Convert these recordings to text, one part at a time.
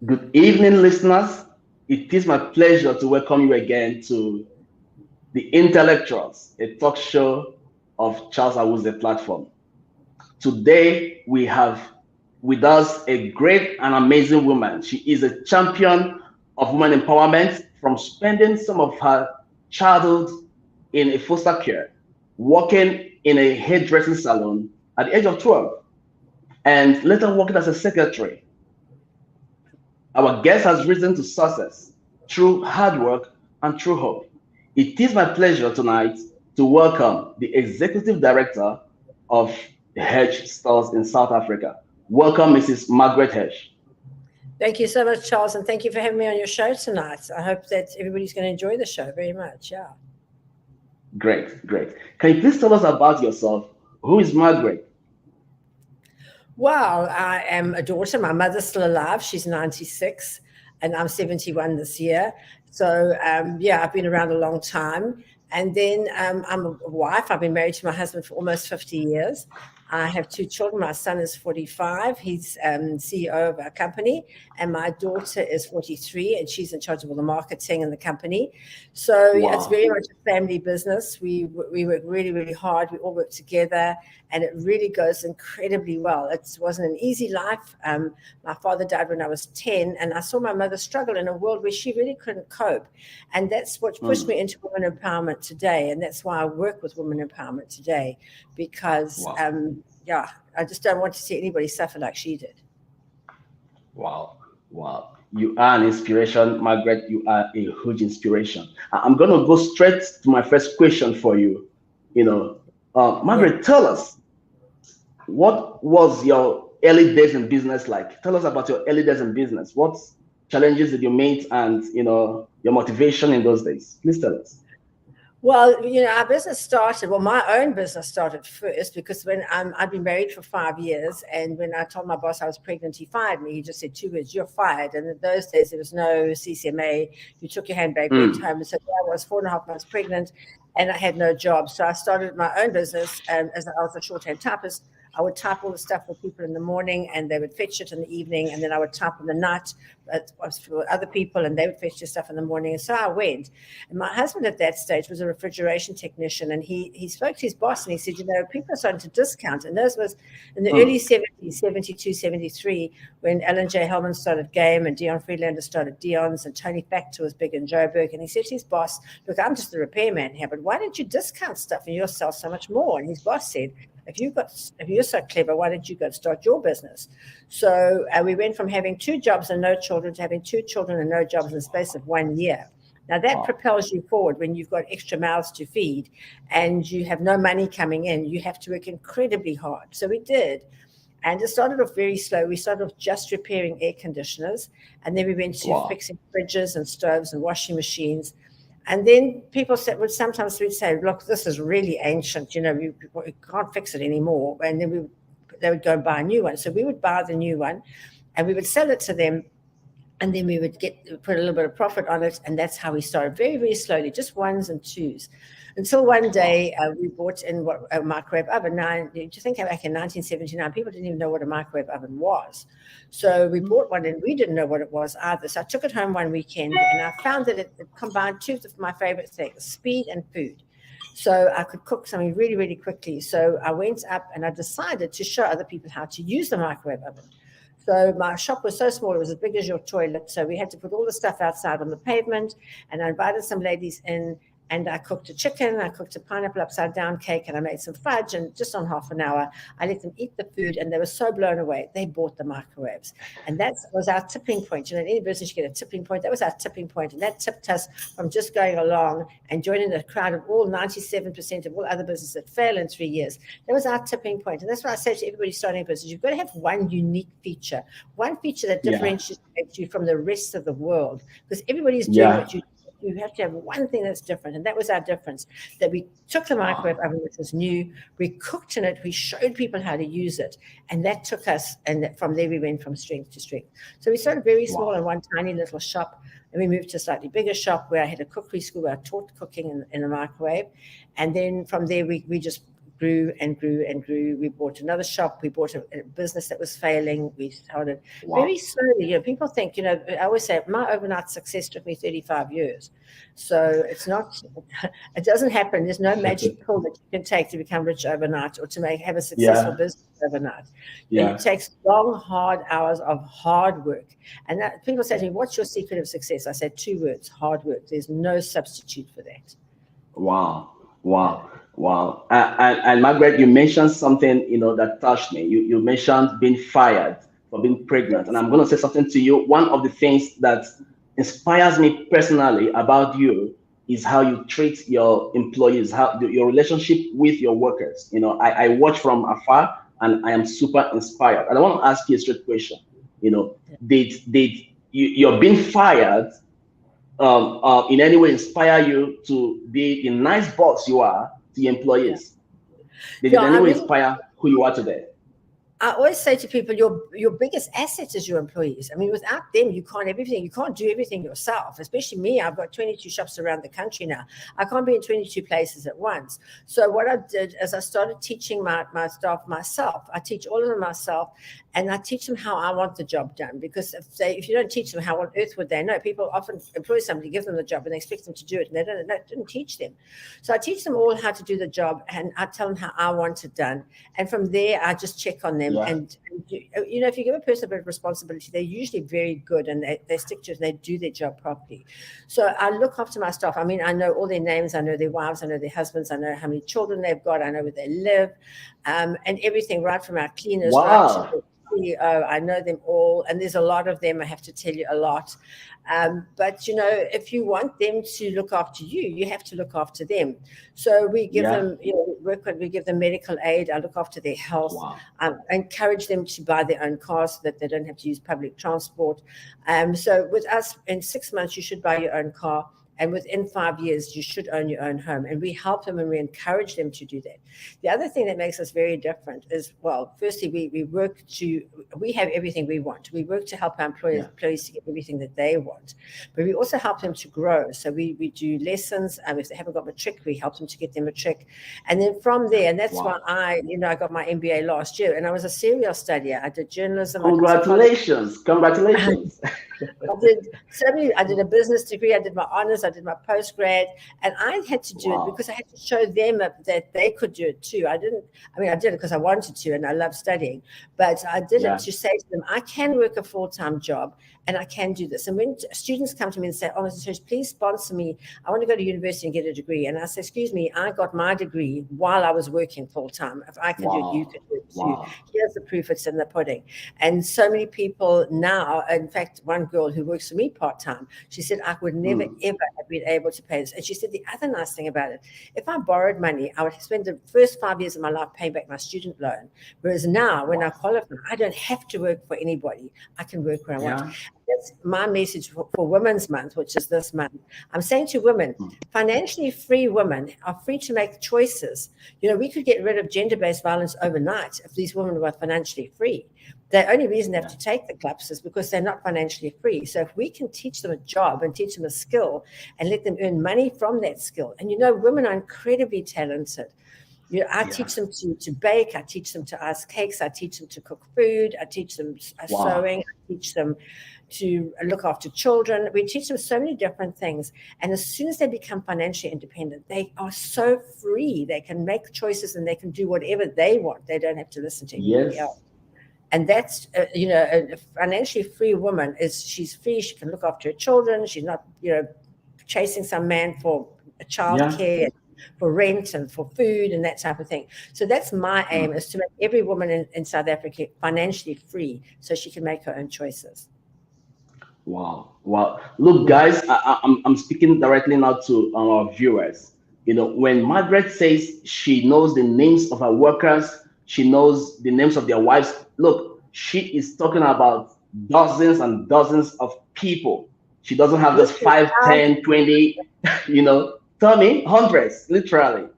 Good evening, listeners. It is my pleasure to welcome you again to The Intellectuals, a talk show of Charles Awuzie platform. Today, we have with us a great and amazing woman. She is a champion of women empowerment from spending some of her childhood in a foster care, working in a hairdressing salon at the age of 12, and later working as a secretary. Our guest has risen to success through hard work and through hope. It is my pleasure tonight to welcome the Executive Director of Hirsch stores in South Africa. Welcome, Mrs. Margaret Hirsch. Thank you so much, Charles, and thank you for having me on your show tonight. I hope that everybody's going to enjoy the show very much. Yeah. Great, great. Can you please tell us about yourself? Who is Margaret? Well, I am a daughter. My mother's still alive. She's 96, and I'm 71 this year. So, I've been around a long time. And then I'm a wife. I've been married to my husband for almost 50 years. I have two children. My son is 45. He's CEO of our company. And my daughter is 43, and she's in charge of all the marketing in the company. So It's very much a family business. We work really, really hard. We all work together, and it really goes incredibly well. It wasn't an easy life. My father died when I was 10, and I saw my mother struggle in a world where she really couldn't cope. And that's what pushed me into women empowerment today. And that's why I work with women empowerment today, because I just don't want to see anybody suffer like she did. Wow. You are an inspiration, Margaret. You are a huge inspiration. I'm going to go straight to my first question for you. Margaret, tell us, what was your early days in business like? Tell us about your early days in business. What challenges did you meet, and your motivation in those days? Please tell us. Well, our business started, my own business started first, because when I'd been married for 5 years, and when I told my boss I was pregnant, he fired me. He just said 2 words, "You're fired." And in those days, there was no CCMA. You took your handbag, went home. And so I was 4.5 months pregnant, and I had no job. So I started my own business, as I was a shorthand typist. I would type all the stuff for people in the morning, and they would fetch it in the evening, and then I would type in the night for other people, and they would fetch their stuff in the morning. And so I went. And my husband at that stage was a refrigeration technician, and he spoke to his boss, and he said, people are starting to discount. And this was in the early 70s, 72, 73, when Alan J. Hellman started Game, and Dion Friedlander started Dion's, and Tony Factor was big in Joburg. And he said to his boss, "Look, I'm just the repairman here, but why don't you discount stuff and you'll sell so much more?" And his boss said, if you're so clever, why don't you go start your business? So we went from having 2 jobs and no children to having 2 children and no jobs in the space of 1 year. Now that propels you forward when you've got extra mouths to feed and you have no money coming in. You have to work incredibly hard. So we did. And it started off very slow. We started off just repairing air conditioners, and then we went to fixing fridges and stoves and washing machines. And then people would sometimes say, "Look, this is really ancient. We can't fix it anymore." And then they would go and buy a new one. So we would buy the new one, and we would sell it to them, and then we would put a little bit of profit on it. And that's how we started, very, very slowly, just 1s and 2s. Until one day we bought in a microwave oven. Now, do you think back in 1979, people didn't even know what a microwave oven was. So we bought one, and we didn't know what it was either. So I took it home one weekend, and I found that it combined 2 of my favorite things, speed and food. So I could cook something really, really quickly. So I went up and I decided to show other people how to use the microwave oven. So my shop was so small, it was as big as your toilet. So we had to put all the stuff outside on the pavement, and I invited some ladies in, and I cooked a chicken, I cooked a pineapple upside down cake, and I made some fudge. And just on half an hour, I let them eat the food, and they were so blown away. They bought the microwaves. And that was our tipping point. In any business, you get a tipping point. That was our tipping point. And that tipped us from just going along and joining a crowd of all 97% of all other businesses that fail in 3 years. That was our tipping point. And that's what I say to everybody starting a business. You've got to have one unique feature, one feature that differentiates you from the rest of the world. Because everybody's doing what you do. You have to have one thing that's different. And that was our difference, that we took the microwave oven, which was new, we cooked in it, we showed people how to use it. And that took us, and from there we went from strength to strength. So we started very small in one tiny little shop, and we moved to a slightly bigger shop where I had a cookery school where I taught cooking in a microwave. And then from there we just grew and grew and grew. We bought another shop. We bought a business that was failing. We started very slowly. You know, people think, you know, I always say my overnight success took me 35 years. So it's not, it doesn't happen. There's no magic pill that you can take to become rich overnight or to have a successful business overnight. It takes long, hard hours of hard work. And that, people say to me, what's your secret of success? I say 2 words, hard work. There's no substitute for that. Wow. And Margaret, you mentioned something, you know, that touched me. You mentioned being fired for being pregnant. And I'm going to say something to you. One of the things that inspires me personally about you is how you treat your employees, how your relationship with your workers. You know, I watch from afar and I am super inspired. And I want to ask you a straight question. You know, you're being fired in any way inspire you to be the nice boss you are to your employees? Did it in any way inspire who you are today? I always say to people, your biggest asset is your employees. I mean, without them, you can't everything. You can't do everything yourself, especially me. I've got 22 shops around the country now. I can't be in 22 places at once. So what I did is I started teaching my staff myself. I teach all of them myself, and I teach them how I want the job done. Because if you don't teach them, how on earth would they know? People often employ somebody, give them the job, and they expect them to do it, and they didn't teach them. So I teach them all how to do the job, and I tell them how I want it done. And from there, I just check on them. And you know, if you give a person a bit of responsibility, they're usually very good and they stick to it and they do their job properly. So I look after my staff. I mean, I know all their names, I know their wives, I know their husbands, I know how many children they've got, I know where they live, and everything, right from our cleaners right to the CEO. I know them all, and there's a lot of them. I have to tell you a lot. But you know, if you want them to look after you, you have to look after them. So we give them, you know, we give them medical aid. I look after their health. I encourage them to buy their own cars so that they don't have to use public transport. So with us, in 6 months, you should buy your own car. And within 5 years, you should own your own home. And we help them and we encourage them to do that. The other thing that makes us very different is, well, firstly, we have everything we want. We work to help our employees to get everything that they want. But we also help them to grow. So we do lessons. If they haven't got matric, we help them to get their matric. And then from there, and that's why I got my MBA last year. And I was a serial studier. I did journalism. Congratulations. I did a business degree. I did my honors. I did my postgrad, and I had to do it because I had to show them that they could do it too. I did it because I wanted to, and I love studying, but I did it to say to them, I can work a full-time job and I can do this. And when students come to me and say, oh, Mrs. Hirsch, please sponsor me. I want to go to university and get a degree. And I say, excuse me, I got my degree while I was working full-time. If I can do it, you can do it too. Here's the proof, it's in the pudding. And so many people now, in fact, one girl who works for me part-time, she said, I would never, ever have been able to pay this. And she said, the other nice thing about it, if I borrowed money, I would spend the first 5 years of my life paying back my student loan. Whereas now, when I qualify, I don't have to work for anybody. I can work where I want. That's my message for Women's Month, which is this month. I'm saying to women, financially free women are free to make choices. You know, we could get rid of gender-based violence overnight if these women were financially free. The only reason they have to take the clubs is because they're not financially free. So if we can teach them a job and teach them a skill and let them earn money from that skill, and you know, women are incredibly talented. You know, I teach them to bake. I teach them to ice cakes. I teach them to cook food. I teach them sewing. I teach them to look after children. We teach them so many different things. And as soon as they become financially independent, they are so free. They can make choices and they can do whatever they want. They don't have to listen to anybody else. And that's, you know, a financially free woman she's free. She can look after her children. She's not, you know, chasing some man for childcare, for rent and for food and that type of thing. So that's my aim, is to make every woman in South Africa financially free so she can make her own choices. Wow. Look, guys, I'm speaking directly now to our viewers. You know, when Margaret says she knows the names of her workers, she knows the names of their wives. Look, she is talking about dozens and dozens of people. She doesn't have just 5, 10, 20, you know, tell me, hundreds, literally.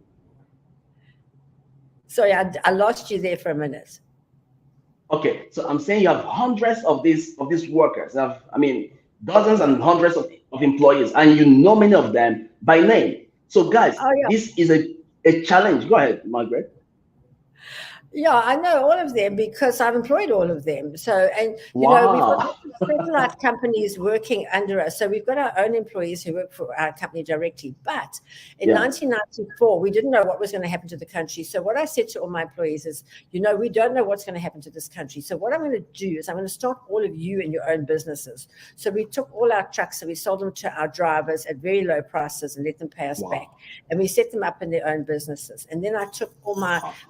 Sorry, I lost you there for a minute. Okay, so I'm saying you have hundreds of these workers. Dozens and hundreds of employees, and you know many of them by name. So guys, this is a challenge. Go ahead, Margaret. Yeah, I know all of them because I've employed all of them. So, and we've Wow. got satellite companies working under us. So we've got our own employees who work for our company directly. But in Yeah. 1994, we didn't know what was going to happen to the country. So what I said to all my employees is, we don't know what's going to happen to this country. So what I'm going to do is I'm going to start all of you in your own businesses. So we took all our trucks and we sold them to our drivers at very low prices and let them pay us back. And we set them up in their own businesses. And then I took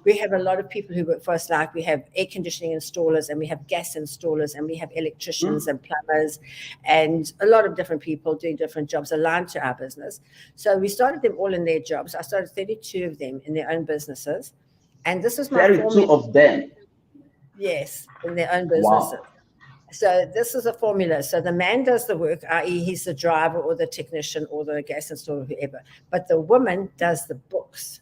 we have a lot of people who work for us, like we have air conditioning installers and we have gas installers and we have electricians and plumbers and a lot of different people doing different jobs aligned to our business. So we started them all in their jobs. I started 32 of them in their own businesses. And this is my 32 of them? Yes, in their own businesses. Wow. So this is a formula. So the man does the work, i.e. he's the driver or the technician or the gas installer, whoever. But the woman does the books.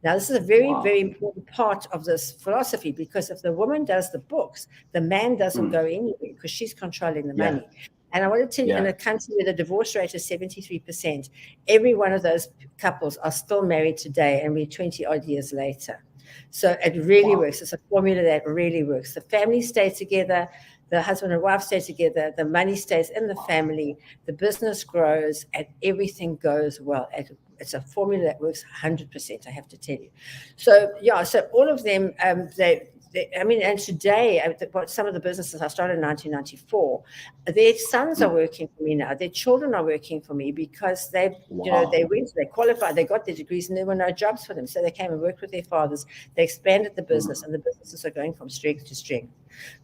Now, this is a very, very important part of this philosophy, because if the woman does the books, the man doesn't go anywhere because she's controlling the money. And I want to tell you, in a country where the divorce rate is 73%, every one of those couples are still married today, and we're 20 odd years later. So it really works. It's a formula that really works. The family stay together. The husband and wife stay together. The money stays in the family. The business grows, and everything goes well. It's a formula that works 100%, I have to tell you. So, so all of them, and today, some of the businesses I started in 1994, their sons are working for me now. Their children are working for me because they went, they qualified, they got their degrees, and there were no jobs for them. So they came and worked with their fathers. They expanded the business, and the businesses are going from strength to strength.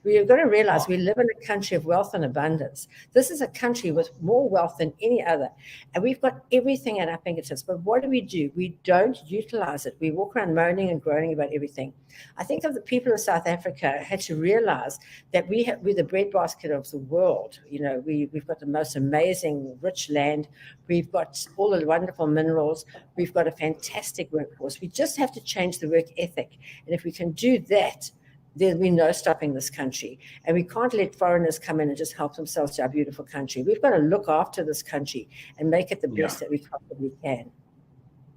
We've got to realize we live in a country of wealth and abundance. This is a country with more wealth than any other. And we've got everything at our fingertips. But what do? We don't utilize it. We walk around moaning and groaning about everything. I think of the people of South Africa had to realize that we're the breadbasket of the world. We've got the most amazing, rich land. We've got all the wonderful minerals. We've got a fantastic workforce. We just have to change the work ethic. And if we can do that, there'll be no stopping this country. And we can't let foreigners come in and just help themselves to our beautiful country. We've got to look after this country and make it the best that we possibly can.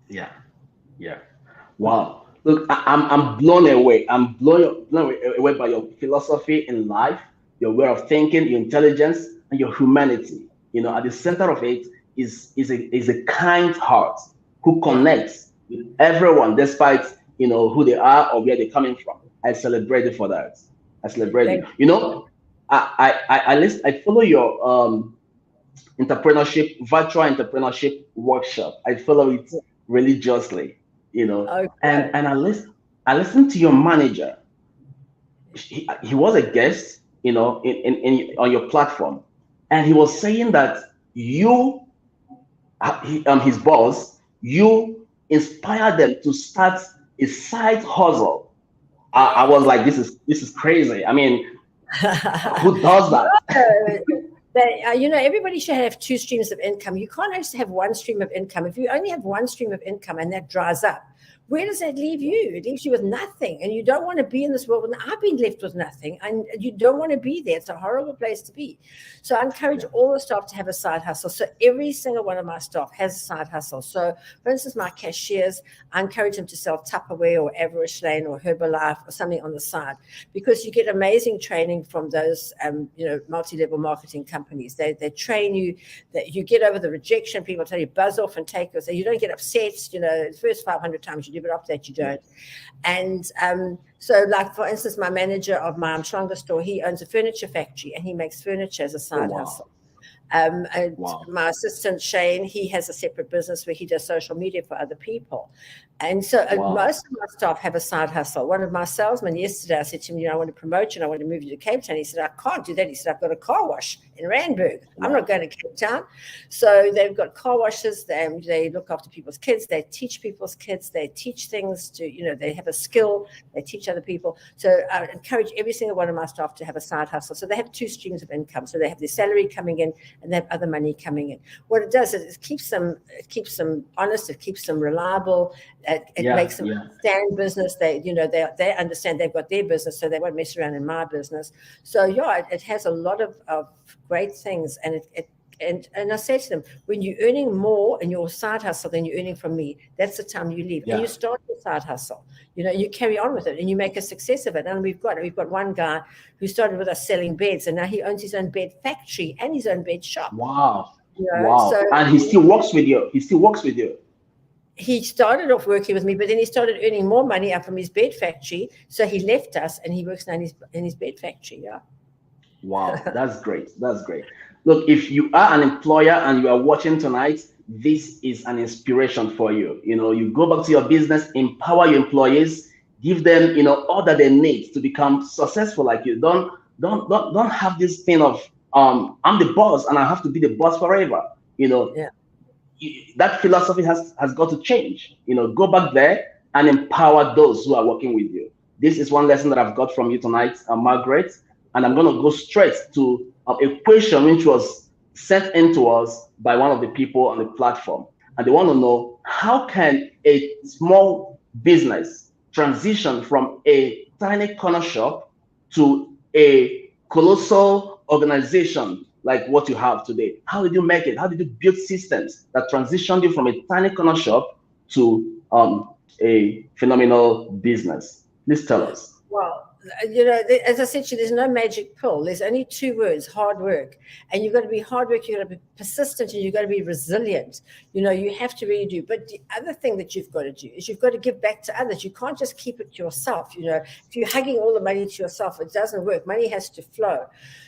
Yeah. Wow. Look, I'm blown away. I'm blown away by your philosophy in life, your way of thinking, your intelligence, and your humanity. At the center of it is a kind heart who connects with everyone, despite who they are or where they're coming from. I celebrate you for that. I celebrate you. I follow your virtual entrepreneurship workshop. I follow it religiously, and I listen to your manager. He was a guest, in on your platform, and he was saying that his boss, you inspired them to start a side hustle. I was like, this is crazy. I mean, who does that? Everybody should have two streams of income. You can't just have one stream of income. If you only have one stream of income and that dries up, where does that leave you? It leaves you with nothing. And you don't want to be in this world. And I've been left with nothing. And you don't want to be there. It's a horrible place to be. So I encourage all the staff to have a side hustle. So every single one of my staff has a side hustle. So, for instance, my cashiers, I encourage them to sell Tupperware or Average Lane or Herbalife or something on the side, because you get amazing training from those, multi-level marketing companies. They train you, that you get over the rejection. People tell you buzz off and take it. So you don't get upset. The first 500 times you do, but after that you don't. And so, like, for instance, my manager of my Umhlanga store, he owns a furniture factory and he makes furniture as a side hustle. My assistant Shane, he has a separate business where he does social media for other people. And so most of my staff have a side hustle. One of my salesmen yesterday, I said to him, I want to promote you and I want to move you to Cape Town. He said, I can't do that. He said, I've got a car wash in Randburg. I'm not going to Cape Town. So they've got car washes. They look after people's kids. They teach people's kids. They teach things to, they have a skill. They teach other people. So I encourage every single one of my staff to have a side hustle. So they have two streams of income. So they have their salary coming in and they have other money coming in. What it does is it keeps them honest. It keeps them reliable. It makes them understand business. They understand they've got their business, so they won't mess around in my business. So it has a lot of great things, and it and I say to them, when you're earning more in your side hustle than you're earning from me, that's the time you leave. And you start your side hustle. You carry on with it and you make a success of it. And we've got one guy who started with us selling beds, and now he owns his own bed factory and his own bed shop. Wow. Wow. So, and he still works with you. He started off working with me, but then he started earning more money up from his bed factory. So he left us and he works now in his bed factory. Yeah. Wow, that's great. That's great. Look, if you are an employer and you are watching tonight, this is an inspiration for you. You go back to your business, empower your employees, give them, all that they need to become successful like you. Don't have this thing of I'm the boss and I have to be the boss forever. Yeah. That philosophy has got to change. Go back there and empower those who are working with you. This is one lesson that I've got from you tonight, Margaret. And I'm going to go straight to a question which was sent in to us by one of the people on the platform. And they want to know, how can a small business transition from a tiny corner shop to a colossal organization like what you have today? How did you make it? How did you build systems that transitioned you from a tiny corner shop to a phenomenal business? Please tell us. Well, as I said to you, there's no magic pill. There's only two words: hard work. And you've got to be hard work, you've got to be persistent, and you've got to be resilient. You have to really do. But the other thing that you've got to do is you've got to give back to others. You can't just keep it to yourself. If you're hugging all the money to yourself, it doesn't work. Money has to flow.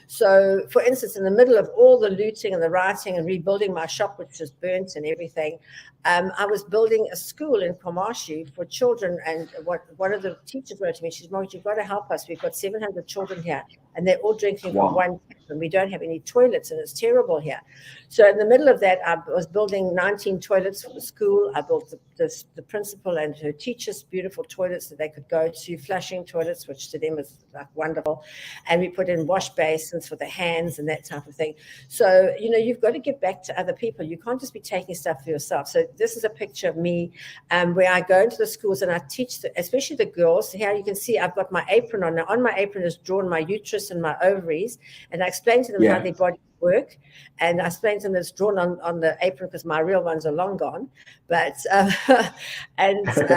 So, for instance, in the middle of all the looting and the rioting and rebuilding my shop, which was burnt and everything, I was building a school in Komashi for children. And one of the teachers wrote to me, she said, Margaret, you've got to help us. We've got 700 children here, and they're all drinking from one tap, and we don't have any toilets, and it's terrible here. So in the middle of that, I was building 19 toilets for the school. I built the principal and her teachers beautiful toilets that they could go to, flushing toilets, which to them is like wonderful. And we put in wash basins for the hands and that type of thing. So, you've got to give back to other people. You can't just be taking stuff for yourself. So this is a picture of me where I go into the schools and I teach, especially the girls. Here you can see I've got my apron on. Now on my apron is drawn my uterus and my ovaries. And I explain to them how their body work, and I explained to them it's drawn on the apron because my real ones are long gone, but I show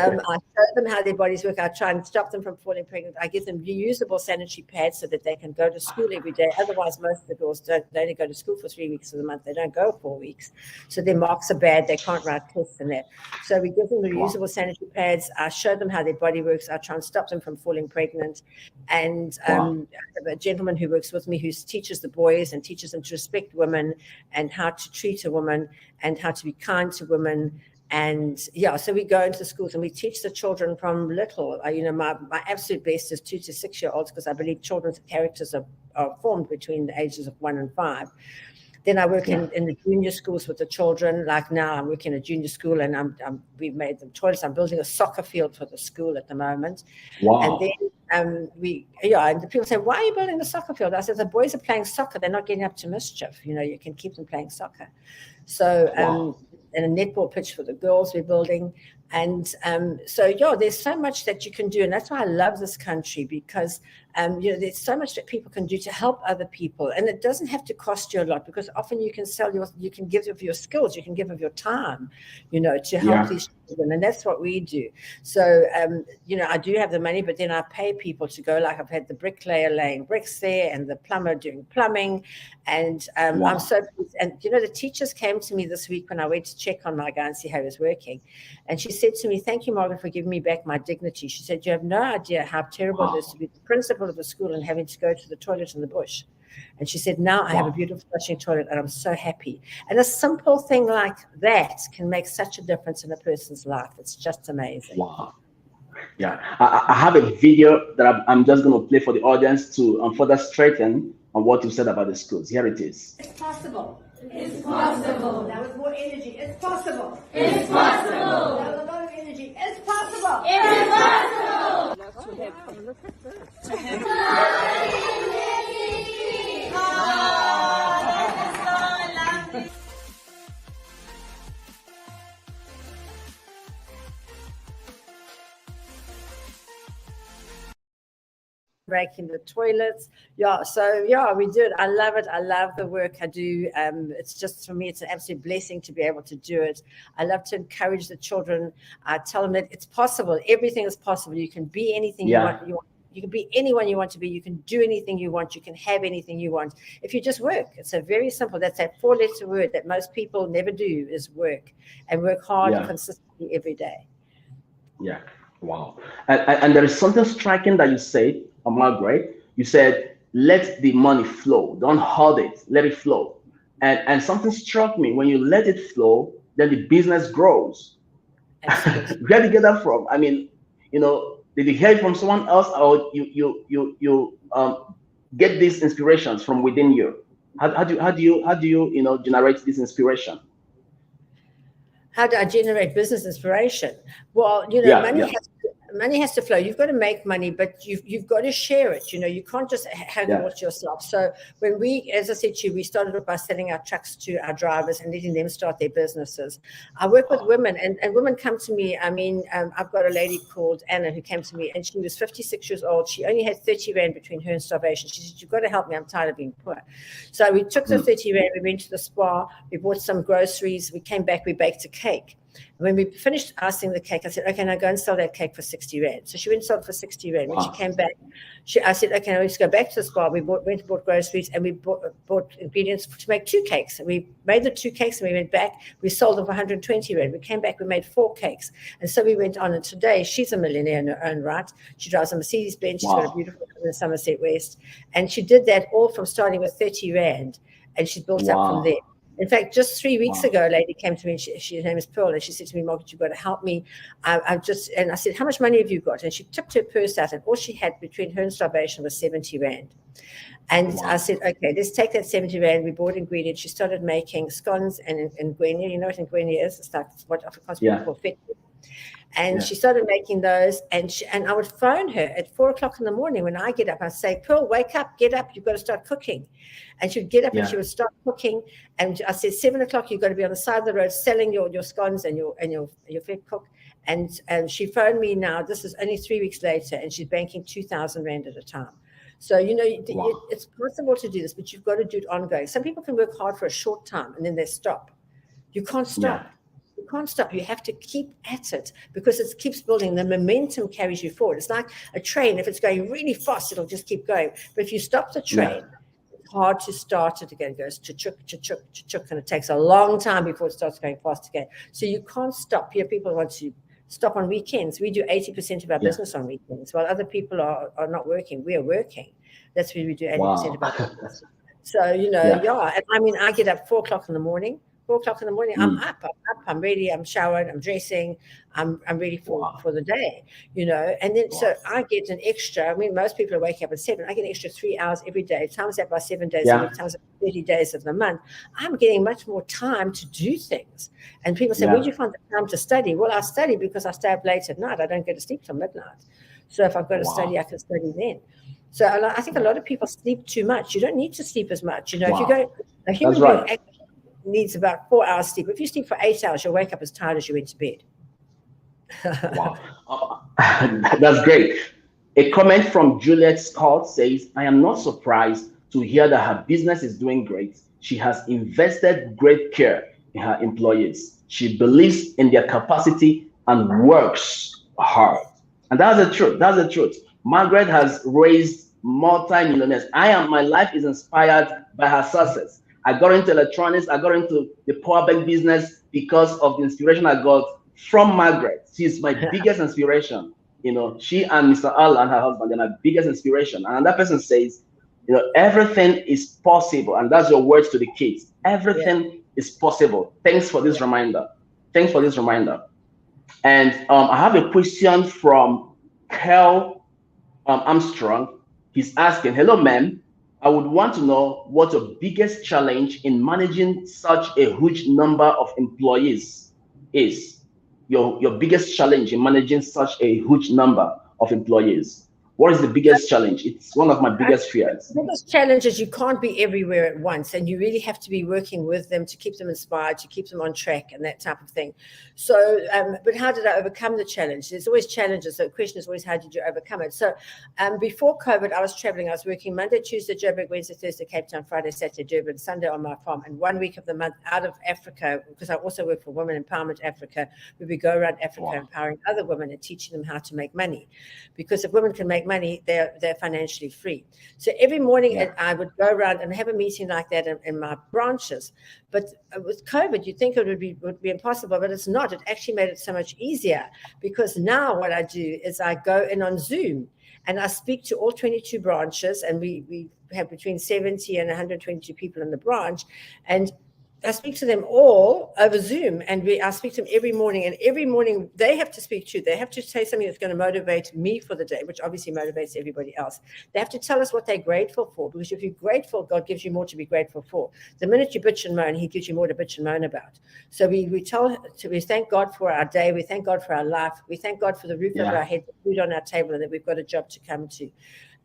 them how their bodies work. I try and stop them from falling pregnant. I give them reusable sanitary pads so that they can go to school every day. Otherwise, most of the girls they only go to school for 3 weeks of the month. They don't go 4 weeks, so their marks are bad. They can't write tests and that. So we give them the reusable sanitary pads. I show them how their body works. I try and stop them from falling pregnant. And I have a gentleman who works with me who teaches the boys and teaches them to respect women and how to treat a woman and how to be kind to women. And so we go into the schools and we teach the children from little. My absolute best is 2 to 6 year olds because I believe children's characters are formed between the ages of 1 and 5. Then I work in the junior schools with the children. Like now I'm working in a junior school and we've made them toilets. I'm building a soccer field for the school at the moment. Wow. And then and the people say, why are you building the soccer field? I said, the boys are playing soccer. They're not getting up to mischief. You can keep them playing soccer. So, and a netball pitch for the girls we're building. And there's so much that you can do. And that's why I love this country because, there's so much that people can do to help other people. And it doesn't have to cost you a lot because often you can you can give of your skills, you can give of your time, to help these children. And that's what we do. So, I do have the money, but then I pay people to go. Like I've had the bricklayer laying bricks there and the plumber doing plumbing. And I'm so pleased. And, the teachers came to me this week when I went to check on my guy and see how he was working. And she said to me, thank you, Margaret, for giving me back my dignity. She said, you have no idea how terrible it is to be the principal of the school and having to go to the toilet in the bush. And she said, now I have a beautiful flushing toilet and I'm so happy. And a simple thing like that can make such a difference in a person's life. It's just amazing. Wow. Yeah, I have a video that I'm just going to play for the audience to further strengthen on what you said about the schools. Here it is. It's possible. It's possible. Now with more energy, it's possible. It's possible. Now with a lot of energy, it's possible. It's possible. breaking the toilets. Yeah, so yeah, we do it. I love it. I love the work I do. It's just, for me, it's an absolute blessing to be able to do it. I love to encourage the children. I tell them that it's possible. Everything is possible. You can be anything you want. You can be anyone you want to be. You can do anything you want. You can have anything you want if you just work. It's a very simple. That's that 4-letter word that most people never do, is work, and work hard and consistently every day. Yeah. Wow. And there is something striking that you said, Margaret. You said, let the money flow. Don't hold it. Let it flow. And something struck me. When you let it flow, then the business grows. Where did you get that from? I mean, did you hear it from someone else, or you get these inspirations from within you? How do you generate this inspiration? How do I generate business inspiration? Well, money has to flow. You've got to make money, but you've got to share it. You can't just hang on it yourself. So when we, as I said to you, we started off by selling our trucks to our drivers and letting them start their businesses. I work with women, and women come to me. I mean, I've got a lady called Anna who came to me, and she was 56 years old. She only had 30 Rand between her and starvation. She said, you've got to help me. I'm tired of being poor. So we took the 30 Rand, we went to the spa, we bought some groceries, we came back, we baked a cake. When we finished icing the cake, I said, okay, now go and sell that cake for 60 Rand. So she went and sold it for 60 Rand. When she came back, I said, okay, now let's go back to the spa. We went and bought groceries, and we bought ingredients to make 2 cakes. And we made the 2 cakes, and we went back. We sold them for 120 Rand. We came back, we made 4 cakes. And so we went on. And today, she's a millionaire in her own right. She drives a Mercedes-Benz. She's got a beautiful home in Somerset West. And she did that all from starting with 30 Rand. And she built up from there. In fact, just 3 weeks ago, a lady came to me, and her name is Pearl, and she said to me, Margaret, you've got to help me. And I said, how much money have you got? And she tipped her purse out, and all she had between her and starvation was 70 Rand. And I said, okay, let's take that 70 Rand. We bought ingredients. She started making scones and ngwenya. You know what ngwenya is? It's like what Afrikaans people call fit. And she started making those, and I would phone her at 4 o'clock in the morning when I get up. I'd say, Pearl, wake up, get up, you've got to start cooking. And she would get up and she would start cooking. And I said, 7 o'clock, you've got to be on the side of the road selling your scones and your fed cook. And she phoned me now. This is only 3 weeks later, and she's banking 2,000 Rand at a time. So, it's possible to do this, but you've got to do it ongoing. Some people can work hard for a short time and then they stop. You can't stop. You can't stop. You have to keep at it, because it keeps building. The momentum carries you forward. It's like a train. If it's going really fast, it'll just keep going. But if you stop the train, it's hard to start it again. It goes cha-chuk, cha-chuk, cha-chuk, and it takes a long time before it starts going fast again. So you can't stop. Here, people want to stop on weekends. We do 80% of our business on weekends, while other people are not working. We are working. That's where we do 80% of our business. So, And I mean, I get up 4 o'clock in the morning. 4 o'clock in the morning, I'm up, I'm ready, I'm showered, I'm dressing, I'm ready for the day, And then so I get an extra. I mean, most people are waking up at 7. I get an extra 3 hours every day. Times that by 7 days a week, times that 30 days of the month. I'm getting much more time to do things. And people say, where do you find the time to study? Well, I study because I stay up late at night. I don't go to sleep till midnight. So if I've got to study, I can study then. So I think a lot of people sleep too much. You don't need to sleep as much. If you go, a human being needs about 4 hours sleep. If you sleep for 8 hours, you'll wake up as tired as you went to bed. That's great. A comment from Juliet Scott says, I am not surprised to hear that her business is doing great. She has invested great care in her employees. She believes in their capacity and works hard. And that's the truth. That's the truth. Margaret has raised multi-millionaires. My life is inspired by her success. I got into electronics. I got into the power bank business because of the inspiration I got from Margaret. She's my biggest inspiration. She and Mr. Al and her husband, they're my biggest inspiration. And that person says, everything is possible. And that's your words to the kids. Everything is possible. Thanks for this reminder. Thanks for this reminder. And I have a question from Kel Armstrong. He's asking, hello, ma'am. I would want to know what your biggest challenge in managing such a huge number of employees is. Your biggest challenge in managing such a huge number of employees. What is the biggest challenge? It's one of my biggest fears. The biggest challenge is you can't be everywhere at once, and you really have to be working with them to keep them inspired, to keep them on track, and that type of thing. So, but how did I overcome the challenge? There's always challenges. So the question is always, how did you overcome it? So before COVID, I was traveling. I was working Monday, Tuesday, Joburg, Wednesday, Thursday, Cape Town, Friday, Saturday, Durban, Sunday on my farm, and 1 week of the month out of Africa, because I also work for Women Empowerment Africa, where we go around Africa empowering other women and teaching them how to make money. Because if women can make money, they're financially free. So every morning I would go around and have a meeting like that in my branches. But with COVID, you'd think it would be impossible, but it's not. It actually made it so much easier, because now what I do is I go in on Zoom and I speak to all 22 branches, and we have between 70 and 122 people in the branch, and I speak to them all over Zoom, and I speak to them every morning, and every morning they have to speak to. They have to say something that's going to motivate me for the day, which obviously motivates everybody else. They have to tell us what they're grateful for, because if you're grateful, God gives you more to be grateful for. The minute you bitch and moan, He gives you more to bitch and moan about. So we thank God for our day. We thank God for our life. We thank God for the roof over our head, the food on our table, and that we've got a job to come to.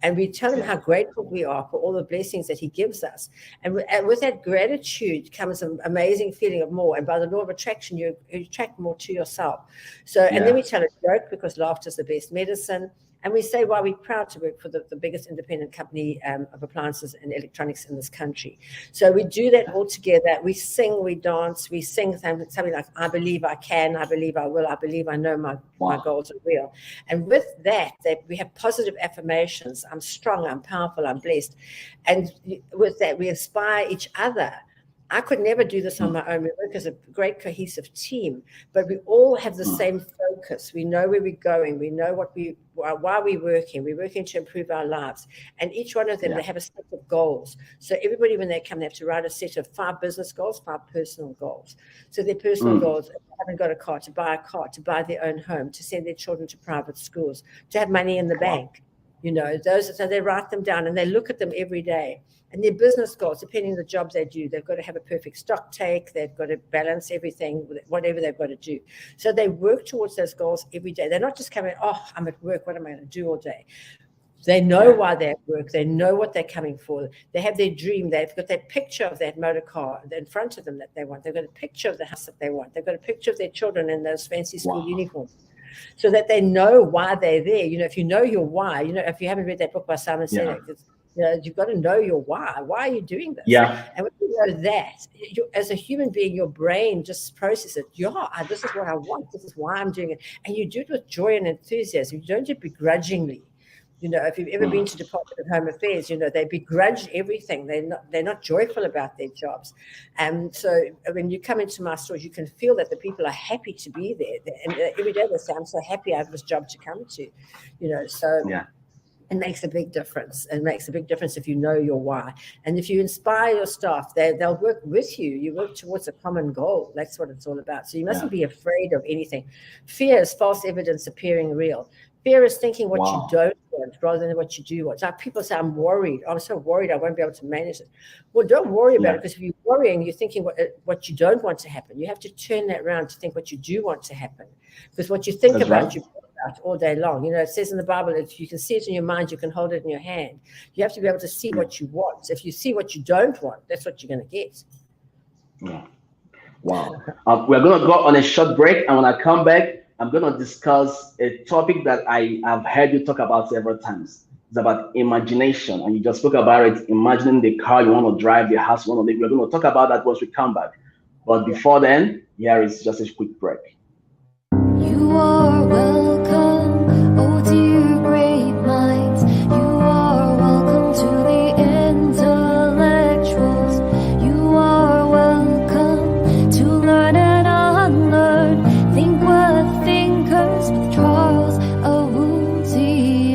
And we tell Him how grateful we are for all the blessings that He gives us. And with that gratitude comes an amazing feeling of more. And by the law of attraction, you attract more to yourself. So, and then we tell a joke, because laughter is the best medicine. And we say why we're proud to work for the biggest independent company of appliances and electronics in this country. So we do that all together. We sing, we dance, we sing something like, I believe I can, I believe I will, I believe I know my goals are real. And with that, we have positive affirmations. I'm strong, I'm powerful, I'm blessed. And with that, we inspire each other. I could never do this on my own. We work as a great cohesive team, but we all have the same focus. We know where we're going. We know why we're working. We're working to improve our lives. And each one of them, they have a set of goals. So everybody, when they come, they have to write a set of 5 business goals, 5 personal goals. So their personal goals, if they haven't got a car, to buy their own home, to send their children to private schools, to have money in the bank. You know, so they write them down and they look at them every day. And their business goals, depending on the jobs they do, they've got to have a perfect stock take. They've got to balance everything, whatever they've got to do. So they work towards those goals every day. They're not just coming, I'm at work. What am I going to do all day? They know why they're at work. They know what they're coming for. They have their dream. They've got that picture of that motor car in front of them that they want. They've got a picture of the house that they want. They've got a picture of their children in those fancy school uniforms. So that they know why they're there. You know, if you know your why, you know, if you haven't read that book by Simon Sinek, you've got to know your why. Why are you doing this? Yeah. And when you know that, as a human being, your brain just processes it. This is what I want. This is why I'm doing it. And you do it with joy and enthusiasm. You don't do it begrudgingly. You know, if you've ever been to Department of Home Affairs, you know, they begrudge everything. They're not joyful about their jobs. And so when you come into my stores, you can feel that the people are happy to be there. And every day they say, I'm so happy I have this job to come to, you know, so it makes a big difference. It makes a big difference if you know your why. And if you inspire your staff, they'll work with you. You work towards a common goal. That's what it's all about. So you mustn't be afraid of anything. Fear is false evidence appearing real. Fear is thinking what you don't want rather than what you do want. So people say, I'm worried. I'm so worried I won't be able to manage it. Well, don't worry about it, because if you're worrying, you're thinking what you don't want to happen. You have to turn that around to think what you do want to happen. Because what you think about, you put out all day long. You know, it says in the Bible, if you can see it in your mind, you can hold it in your hand. You have to be able to see what you want. If you see what you don't want, that's what you're going to get. Yeah. Wow. We're going to go on a short break. And when I come back, I'm going to discuss a topic that I have heard you talk about several times. It's about imagination. And you just spoke about it, imagining the car you want to drive, the house you want to live. We're going to talk about that once we come back. But before then, here is just a quick break. You are welcome, oh dear great minds. You are welcome to the intellectuals. You are welcome to learn and unlearn. Think what thinkers with Charles Awuzie.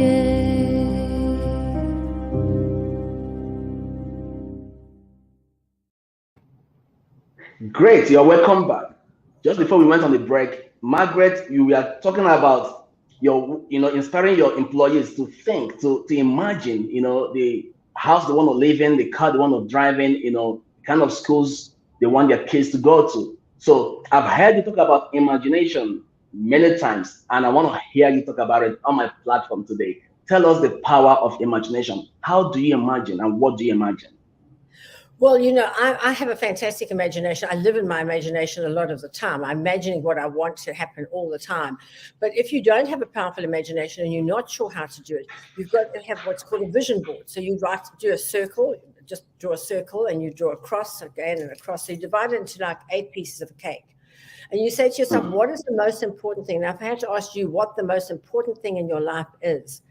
Great, you're welcome back. Just before we went on the break, Margaret, you were talking about inspiring your employees to think, to imagine, the house they want to live in, the car they want to drive in, kind of schools they want their kids to go to. So I've heard you talk about imagination many times, and I want to hear you talk about it on my platform today. tell us the power of imagination. How do you imagine and what do you imagine? Well, I have a fantastic imagination. I live in my imagination a lot of the time. I'm imagining what I want to happen all the time. But if you don't have a powerful imagination and you're not sure how to do it, you've got to have what's called a vision board. So you do a circle, just draw a circle, and you draw a cross again and a cross. So you divide it into like 8 pieces of a cake. And you say to yourself, what is the most important thing? Now, if I had to ask you what the most important thing in your life is,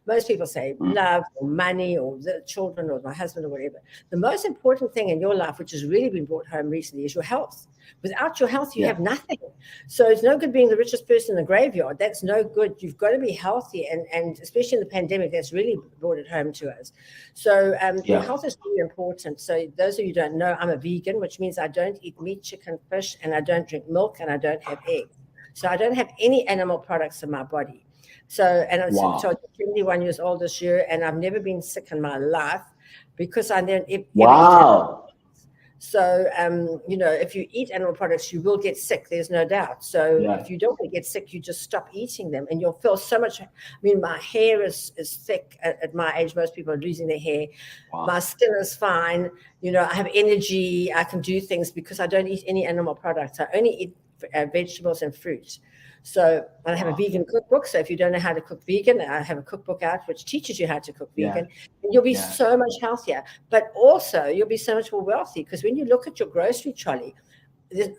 most people say love or money or the children or my husband or whatever. The most important thing in your life, which has really been brought home recently, is your health. Without your health, you have nothing. So it's no good being the richest person in the graveyard. That's no good. You've got to be healthy. And especially in the pandemic, that's really brought it home to us. So your health is really important. So those of you who don't know, I'm a vegan, which means I don't eat meat, chicken, fish, and I don't drink milk, and I don't have eggs. So I don't have any animal products in my body. So, and I'm 21 years old this year, and I've never been sick in my life because I then So, if you eat animal products, you will get sick. There's no doubt. So if you don't want to get sick, you just stop eating them and you'll feel so much. I mean, my hair is thick at my age. Most people are losing their hair. My skin is fine. I have energy. I can do things because I don't eat any animal products. I only eat vegetables and fruit. So I have a vegan cookbook. So if you don't know how to cook vegan, I have a cookbook out which teaches you how to cook vegan. And you'll be so much healthier. But also you'll be so much more wealthy because when you look at your grocery trolley,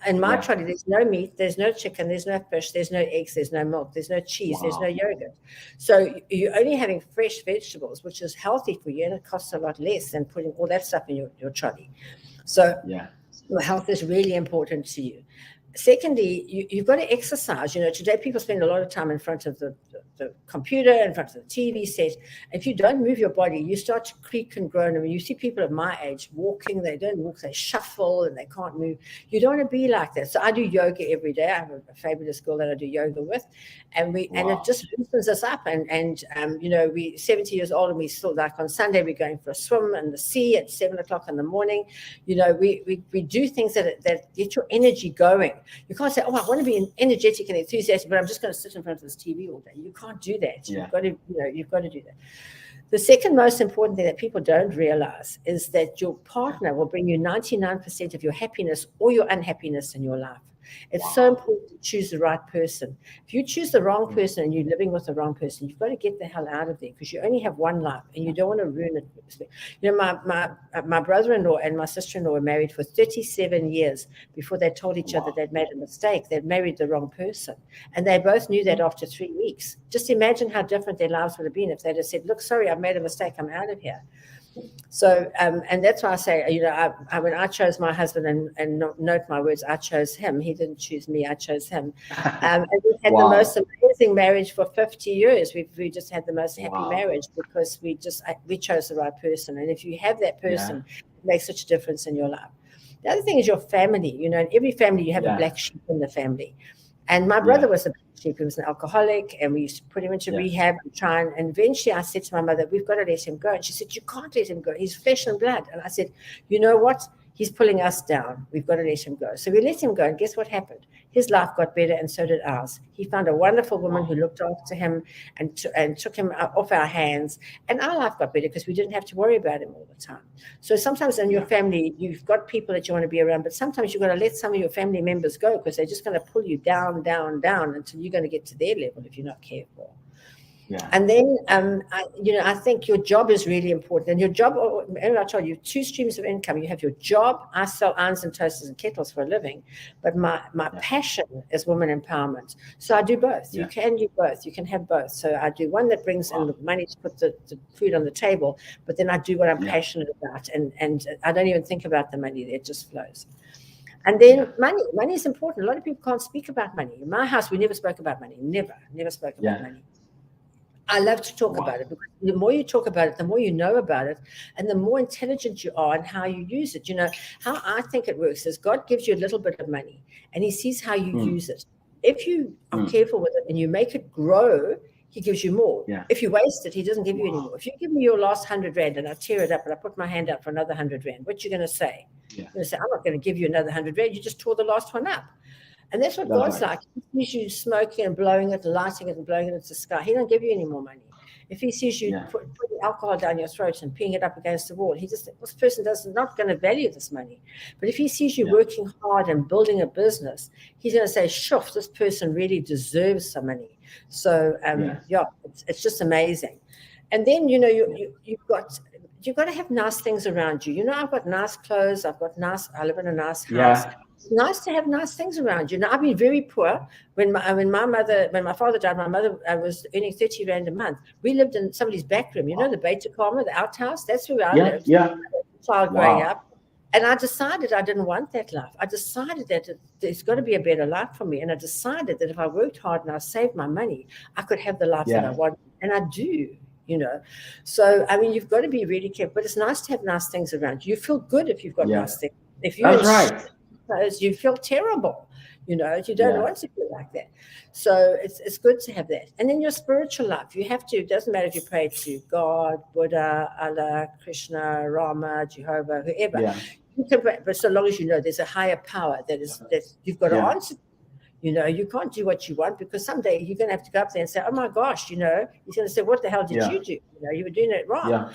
in my trolley, there's no meat, there's no chicken, there's no fish, there's no eggs, there's no milk, there's no cheese, there's no yogurt. So you're only having fresh vegetables, which is healthy for you and it costs a lot less than putting all that stuff in your trolley. So health is really important to you. Secondly, you've got to exercise. Today people spend a lot of time in front of the computer, in front of the TV set. If you don't move your body, you start to creak and groan. I mean, you see people of my age walking, they don't walk, they shuffle and they can't move. You don't want to be like that. So I do yoga every day. I have a fabulous girl that I do yoga with. And and it just loosens us up. And we're 70 years old and we still, like on Sunday, we're going for a swim in the sea at 7:00 in the morning. We do things that get your energy going. You can't say, I want to be energetic and enthusiastic, but I'm just going to sit in front of this TV all day. You can't do that. You've got to do that. The second most important thing that people don't realize is that your partner will bring you 99% of your happiness or your unhappiness in your life. It's so important to choose the right person. If you choose the wrong person and you're living with the wrong person, you've got to get the hell out of there because you only have one life and you don't want to ruin it. My brother-in-law and my sister-in-law were married for 37 years before they told each other they'd made a mistake. They'd married the wrong person. And they both knew that after 3 weeks. Just imagine how different their lives would have been if they'd have said, look, sorry, I've made a mistake. I'm out of here. So, and that's why I say, when I chose my husband and note my words, I chose him. He didn't choose me. I chose him. And we've had the most amazing marriage for 50 years. We just had the most happy marriage because we chose the right person. And if you have that person, it makes such a difference in your life. The other thing is your family. In every family, you have a black sheep in the family. And my brother was a black sheep. He was an alcoholic, and we used to put him into rehab and eventually I said to my mother, we've got to let him go. And she said, you can't let him go. He's flesh and blood. And I said, you know what? He's pulling us down. We've got to let him go. So we let him go. And guess what happened? His life got better and so did ours. He found a wonderful woman who looked after him and took him off our hands. And our life got better because we didn't have to worry about him all the time. So sometimes in your family, you've got people that you want to be around, but sometimes you've got to let some of your family members go because they're just going to pull you down, down, down until you're going to get to their level if you're not careful. And then, I think your job is really important. And your job, I told you, 2 streams of income. You have your job. I sell irons and toasters and kettles for a living. But my passion is women empowerment. So I do both. You can do both. You can have both. So I do one that brings in the money to put the food on the table. But then I do what I'm passionate about. And I don't even think about the money. It just flows. And then money is important. A lot of people can't speak about money. In my house, we never spoke about money. Never spoke about money. I love to talk about it because the more you talk about it, the more you know about it, and the more intelligent you are and how you use it. How I think it works is God gives you a little bit of money and he sees how you use it. If you are careful with it and you make it grow, he gives you more. If you waste it, he doesn't give you any more. If you give me your last 100 rand and I tear it up and I put my hand out for another 100 rand, what you going to say? You're going to say, I'm not going to give you another 100 rand. You just tore the last one up. And that's what God's like. He sees you smoking and blowing it, lighting it and blowing it into the sky. He don't give you any more money. If he sees you Yeah. putting alcohol down your throat and peeing it up against the wall, this person not going to value this money. But if he sees you working hard and building a business, he's going to say, "Shuff, this person really deserves some money." So it's just amazing. And then you've got to have nice things around you. I've got nice clothes. I live in a nice house. Yeah. It's nice to have nice things around you. I've been very poor. When my father died, my mother was earning 30 Rand a month. We lived in somebody's back room, the Beta Karma, the outhouse. That's where I lived. Yeah. Child growing up. And I decided I didn't want that life. I decided that there's got to be a better life for me. And I decided that if I worked hard and I saved my money, I could have the life that I want. And I do. So you've got to be really careful, but it's nice to have nice things around you. You feel good if you've got nice things. If you you feel terrible, you don't want to feel like that. So it's good to have that. And then your spiritual life, you have to. It doesn't matter if you pray to God, Buddha, Allah, Krishna, Rama, Jehovah, whoever. You can pray, but so long as there's a higher power that you've got to answer. You can't do what you want, because someday you're going to have to go up there and say, "Oh my gosh," he's going to say, "What the hell did you do? You were doing it wrong." Yeah.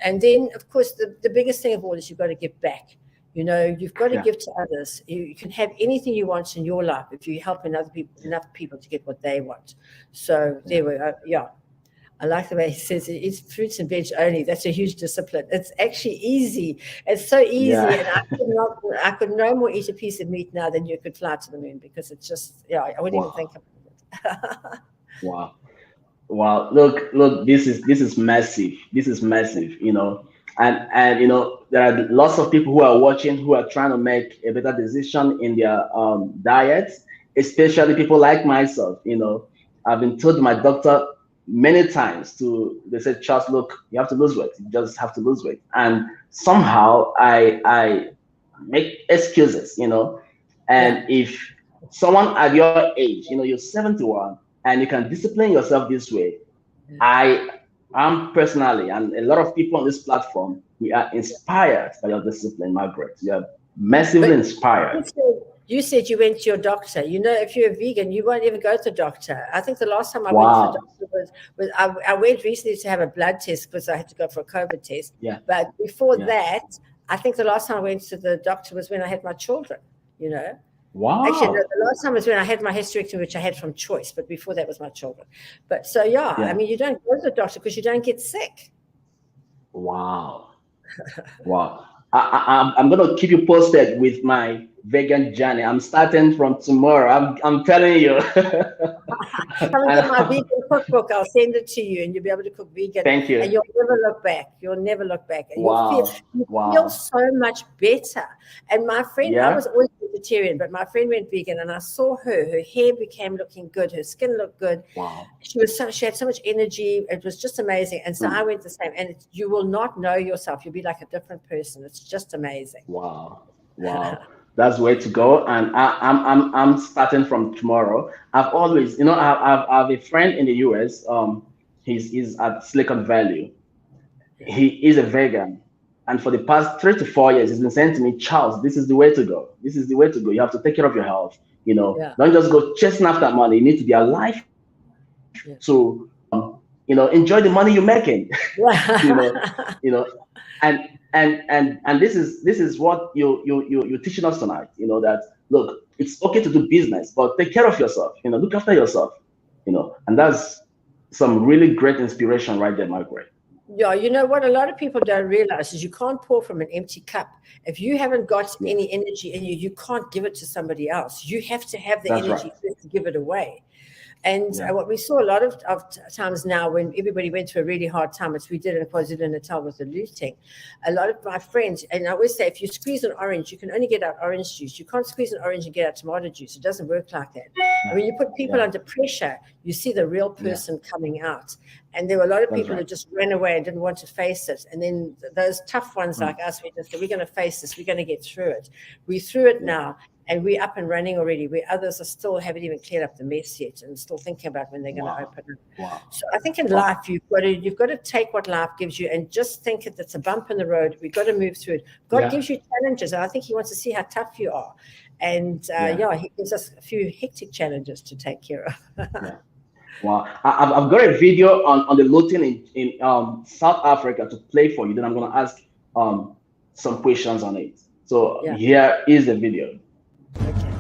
And then, of course, the biggest thing of all is you've got to give back. You've got to give to others. You can have anything you want in your life if you help enough people to get what they want. So there we go. Yeah. I like the way he says it. It's fruits and veg only. That's a huge discipline. It's actually easy. It's so easy. And I could no more eat a piece of meat now than you could fly to the moon, because it's just, I wouldn't even think about it. Wow. Look, this is massive. This is massive, and there are lots of people who are watching, who are trying to make a better decision in their diets, especially people like myself. I've been told by my doctor many times they said, "Charles, look, you have to lose weight. You just have to lose weight." And somehow I make excuses, and if someone at your age, you're 71 and you can discipline yourself this way, I'm personally, and a lot of people on this platform, we are inspired by your discipline, Margaret. You are massively inspired. You said you went to your doctor. If you're a vegan, you won't even go to the doctor. I think the last time I went to the doctor was I went recently to have a blood test, because I had to go for a COVID test. Yeah. But before that, I think the last time I went to the doctor was when I had my children, Wow. Actually, no, the last time was when I had my hysterectomy, which I had from choice. But before that was my children. But so, you don't go to the doctor because you don't get sick. Wow. I'm going to keep you posted with my vegan journey. I'm starting from tomorrow. I'm telling you. Come and get my vegan cookbook. I'll send it to you, and you'll be able to cook vegan. Thank you. And you'll never look back. And Wow. You'll feel so much better. And my friend, I was always vegetarian, but my friend went vegan, and I saw her hair became looking good. Her skin looked good. Wow. She had so much energy. It was just amazing. And so I went the same. And you will not know yourself. You'll be like a different person. It's just amazing. Wow. That's the way to go. And I'm starting from tomorrow. I've always, I have a friend in the US. He's at Silicon Valley. He is a vegan. And for the past 3 to 4 years, he's been saying to me, "Charles, this is the way to go. This is the way to go. You have to take care of your health. Don't just go chasing after money. You need to be alive to, enjoy the money you're making." And this is what you're teaching us tonight. That look, it's okay to do business, but take care of yourself. Look after yourself. And that's some really great inspiration right there, Margaret. Yeah, what a lot of people don't realize is you can't pour from an empty cup. If you haven't got any energy in you, you can't give it to somebody else. You have to have the energy to give it away. And what we saw a lot of times now, when everybody went through a really hard time, which we did in KwaZulu-Natal with the looting, a lot of my friends, and I always say, if you squeeze an orange, you can only get out orange juice. You can't squeeze an orange and get out tomato juice. It doesn't work like that. And when you put people under pressure, you see the real person coming out. And there were a lot of people who just ran away and didn't want to face it. And then those tough ones like us, we just said, we're going to face this. We're going to get through it. We're through it now. And we're up and running already, where others are still haven't even cleared up the mess yet and still thinking about when they're going to open it. So I think in life, you've got to take what life gives you and just think it's a bump in the road. We've got to move through it. God gives you challenges, and I think he wants to see how tough you are. And he gives us a few hectic challenges to take care of. Wow. I've got a video on the looting in South Africa to play for you. Then I'm going to ask some questions on it. So Yeah. here is the video. Okay.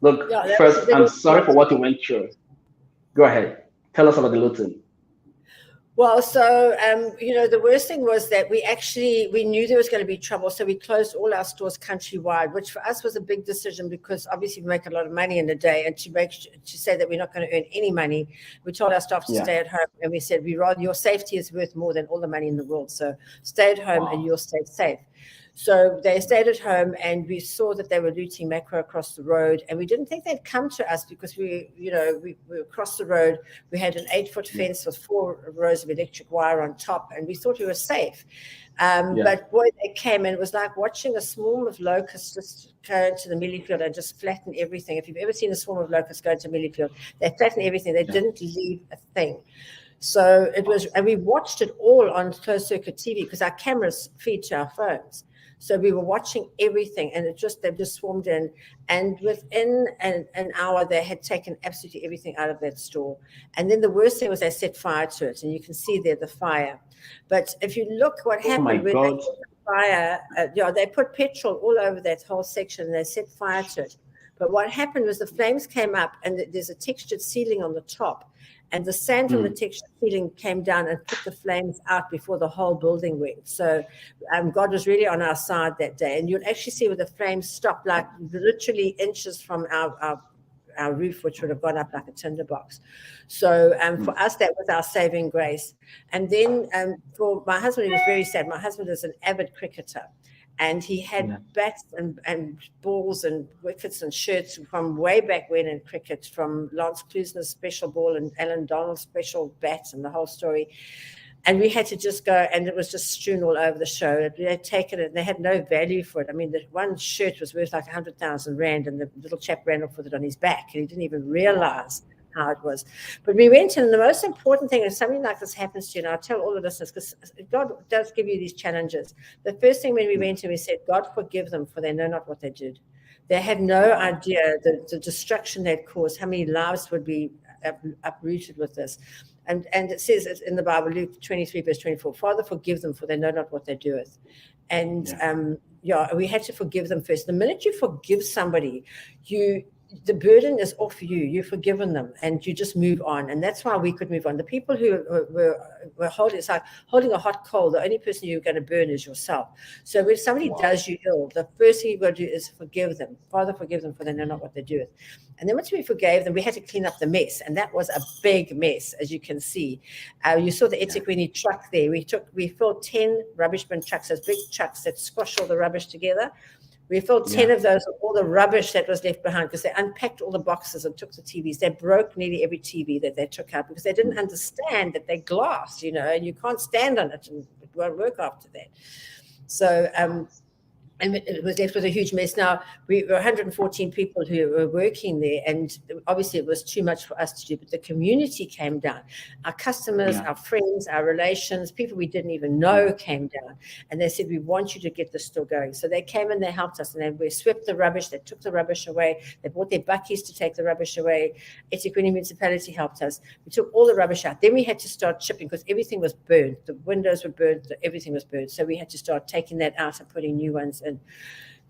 Look, Yeah, first, I'm sorry for what you went through. Go ahead. Tell us about the looting. Well, so, the worst thing was that we knew there was going to be trouble. So we closed all our stores countrywide, which for us was a big decision because obviously we make a lot of money in a day. And to say that we're not going to earn any money, we told our staff to stay at home. And we said, your safety is worth more than all the money in the world. So stay at home and you'll stay safe. So they stayed at home, and we saw that they were looting Macro across the road, and we didn't think they'd come to us because we were across the road. We had an 8-foot fence with 4 rows of electric wire on top, and we thought we were safe. But boy, they came, and it was like watching a swarm of locusts just go into the millie field and just flatten everything. If you've ever seen a swarm of locusts go into a millie field, they flatten everything. They didn't leave a thing. So it was, and we watched it all on closed circuit TV because our cameras feed to our phones. So we were watching everything, and they just swarmed in. And within an hour, they had taken absolutely everything out of that store. And then the worst thing was they set fire to it, and you can see there the fire. But if you look what happened when they set fire, they put petrol all over that whole section, and they set fire to it. But what happened was the flames came up, and there's a textured ceiling on the top. And the sand from the textured ceiling came down and put the flames out before the whole building went. So God was really on our side that day. And you'll actually see where the flames stopped, like literally inches from our roof, which would have gone up like a tinderbox. So for us, that was our saving grace. And then for my husband, he was very sad. My husband is an avid cricketer. And he had bats and balls and wickets and shirts from way back when in cricket, from Lance Klusener's special ball and Alan Donald's special bats and the whole story. And we had to just go, and it was just strewn all over the show. They had taken it, and they had no value for it. I mean, the one shirt was worth like 100,000 rand, and the little chap ran off with it on his back, and he didn't even realize how it was. But we went in, and the most important thing, if something like this happens to you, and I'll tell all the listeners, because God does give you these challenges. The first thing when we went in, we said, God forgive them, for they know not what they did. They had no idea the destruction they'd caused, how many lives would be uprooted with this. And it says in the Bible, Luke 23, verse 24, Father, forgive them, for they know not what they doeth. And we had to forgive them first. The minute you forgive somebody, the burden is off you. You've forgiven them, and you just move on. And that's why we could move on. The people who were holding, it's like holding a hot coal. The only person you're going to burn is yourself. So when somebody does you ill, the first thing you've got to do is forgive them. Father, forgive them, for they know not what they do. And then once we forgave them, we had to clean up the mess. And that was a big mess, as you can see. You saw the eThekwini truck there. We filled 10 rubbish bin trucks, those big trucks that squash all the rubbish together. We filled 10 of those with all the rubbish that was left behind, because they unpacked all the boxes and took the TVs. They broke nearly every TV that they took out, because they didn't understand that they're glass, and you can't stand on it, and it won't work after that. So, and it was left with a huge mess. Now, we were 114 people who were working there, and obviously it was too much for us to do, but the community came down. Our customers, our friends, our relations, people we didn't even know came down, and they said, we want you to get this store going. So they came and they helped us, and we swept the rubbish, they took the rubbish away, they bought their buckies to take the rubbish away. eThekwini municipality helped us. We took all the rubbish out. Then we had to start chipping, because everything was burnt. The windows were burnt, everything was burnt. So we had to start taking that out and putting new ones in.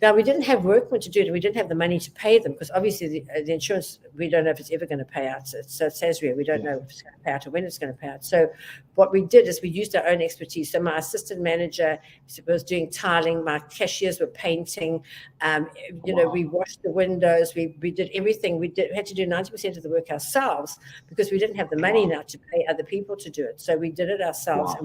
Now, we didn't have workmen to do it. We didn't have the money to pay them, because obviously the insurance, we don't know if it's ever going to pay out. So it says we don't know if it's going to pay out or when it's going to pay out. So what we did is we used our own expertise. So my assistant manager was doing tiling. My cashiers were painting. We washed the windows. We did everything. We had to do 90% of the work ourselves, because we didn't have the money now to pay other people to do it. So we did it ourselves, and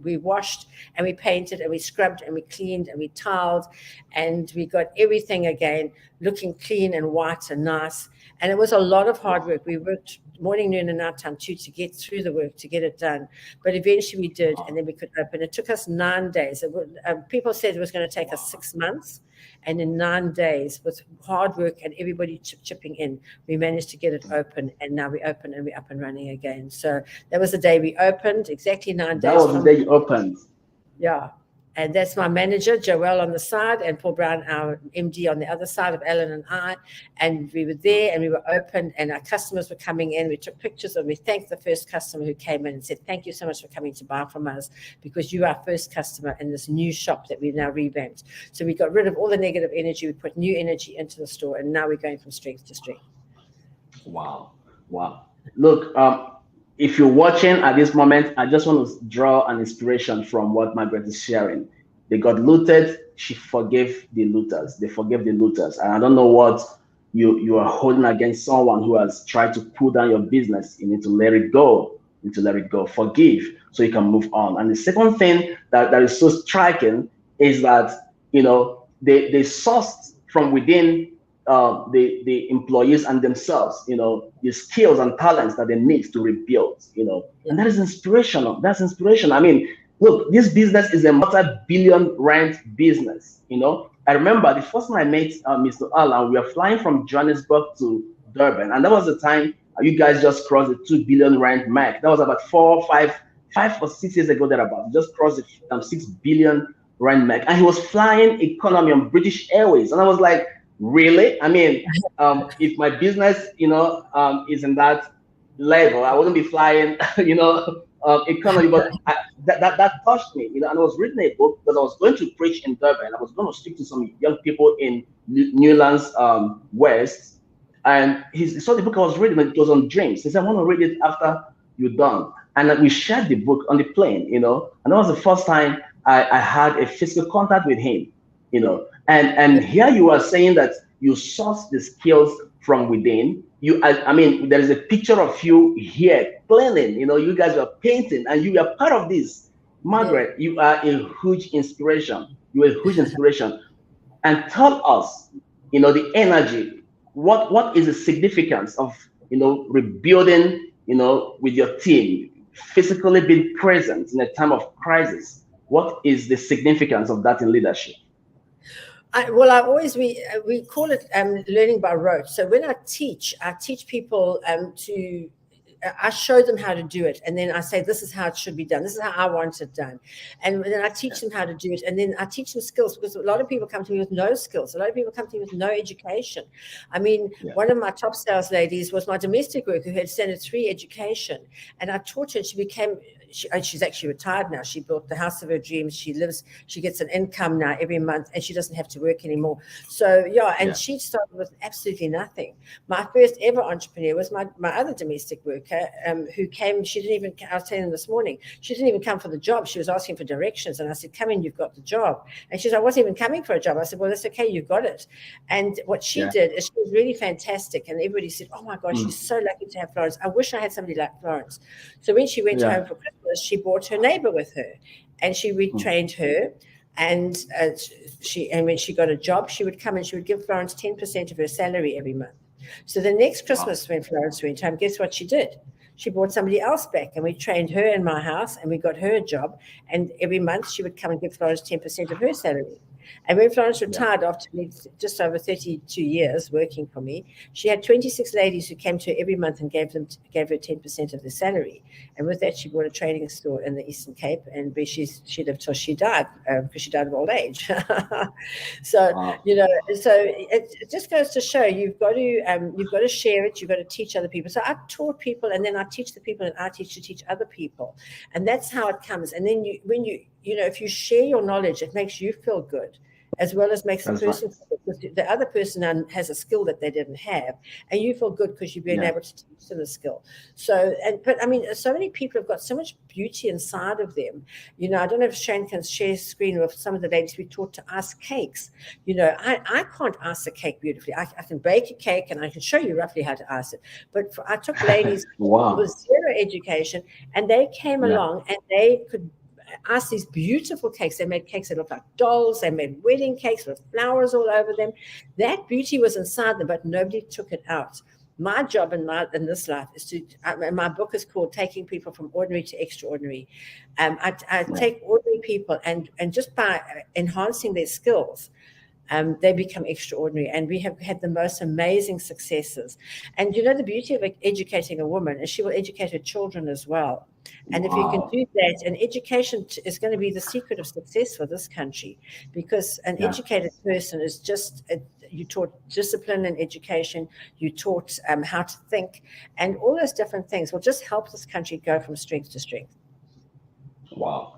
we washed and we painted and we scrubbed and we cleaned and we tiled, and we got everything again looking clean and white and nice. And it was a lot of hard work. We worked morning, noon, and night time too, to get through the work, to get it done. But eventually we did, and then we could open. It took us 9 days. People said it was going to take us 6 months. And in 9 days, with hard work and everybody chipping in, we managed to get it open. And now we open and we're up and running again. So that was the day we opened, exactly 9 days. That was the day you opened. Yeah. And that's my manager, Joelle, on the side, and Paul Brown, our MD, on the other side of Alan and I. And we were there, and we were open, and our customers were coming in. We took pictures, and we thanked the first customer who came in and said, thank you so much for coming to buy from us, because you are our first customer in this new shop that we've now revamped. So we got rid of all the negative energy. We put new energy into the store, and now we're going from strength to strength. Wow. Look, if you're watching at this moment, I just want to draw an inspiration from what Margaret is sharing. They got looted. She forgave the looters. They forgave the looters. And I don't know what you are holding against someone who has tried to pull down your business. You need to let it go. You need to let it go. Forgive so you can move on. And the second thing that is so striking is that, they sourced from within the employees and themselves, the skills and talents that they need to rebuild, and that is inspirational. That's inspiration. I mean, look, this business is a multi-billion rand business. I remember the first time I met Mr. Alan, we were flying from Johannesburg to Durban, and that was the time you guys just crossed the 2 billion rand mark. That was about 5 or 6 years ago, thereabout. Just crossed the 6 billion rand mark, and he was flying economy on British Airways, and I was like, really? I mean, if my business, is in that level, I wouldn't be flying, economy. But that touched me, and I was reading a book because I was going to preach in Durban. I was going to speak to some young people in Newlands West, and he saw the book I was reading. It was on dreams. He said, I want to read it after you're done. And we shared the book on the plane, and that was the first time I had a physical contact with him, And here you are saying that you source the skills from within. I mean, there is a picture of you here planning. You guys are painting, and you are part of this. Margaret, you are a huge inspiration. You are a huge inspiration. And tell us, the energy. What is the significance of rebuilding? With your team, physically being present in a time of crisis. What is the significance of that in leadership? We call it learning by rote. So when I teach people I show them how to do it, and then I say, this is how it should be done. This is how I want it done. And then I teach them how to do it, and then I teach them skills, because a lot of people come to me with no skills. A lot of people come to me with no education. I mean, one of my top sales ladies was my domestic worker who had standard 3 education, and I taught her, and she became, she's actually retired now. She built the house of her dreams. She gets an income now every month, and she doesn't have to work anymore. So she started with absolutely nothing. My first ever entrepreneur was my other domestic worker, who came. She didn't even, I was telling them this morning, she didn't even come for the job. She was asking for directions, and I said, come in, you've got the job. And she said, I wasn't even coming for a job. I said, well, that's okay, you've got it. And what she did is, she was really fantastic, and everybody said, oh my God, she's so lucky to have Florence. I wish I had somebody like Florence. So when she went home for Christmas, she brought her neighbor with her, and she retrained her. And when she got a job, she would come and she would give Florence 10% of her salary every month. So the next Christmas, when Florence went home, guess what she did? She brought somebody else back, and we trained her in my house, and we got her a job. And every month she would come and give Florence 10% of her salary. And when Florence retired after just over 32 years working for me, she had 26 ladies who came to her every month and gave her 10% of their salary. And with that, she bought a training store in the Eastern Cape, and where she lived till she died, because she died of old age. So it just goes to show you've got to share it. You've got to teach other people. So I taught people, and then I teach the people, and I teach other people, and that's how it comes. And then if you share your knowledge, it makes you feel good, as well as makes the person feel good, because the other person has a skill that they didn't have, and you feel good because you've been able to teach them the skill. So many people have got so much beauty inside of them. I don't know if Shane can share screen with some of the ladies we taught to ice cakes. I can't ice a cake beautifully. I can bake a cake, and I can show you roughly how to ice it. But I took ladies with zero education, and they came along, and they could ice these beautiful cakes. They made cakes that looked like dolls. They made wedding cakes with flowers all over them. That beauty was inside them, but nobody took it out. My job in this life is to, my book is called Taking People from Ordinary to Extraordinary. I take ordinary people, and just by enhancing their skills, they become extraordinary. And we have had the most amazing successes. And the beauty of educating a woman is she will educate her children as well. And if you can do that, and education is going to be the secret of success for this country, because an educated person is just, you taught discipline and education, you taught how to think, and all those different things will just help this country go from strength to strength. Wow.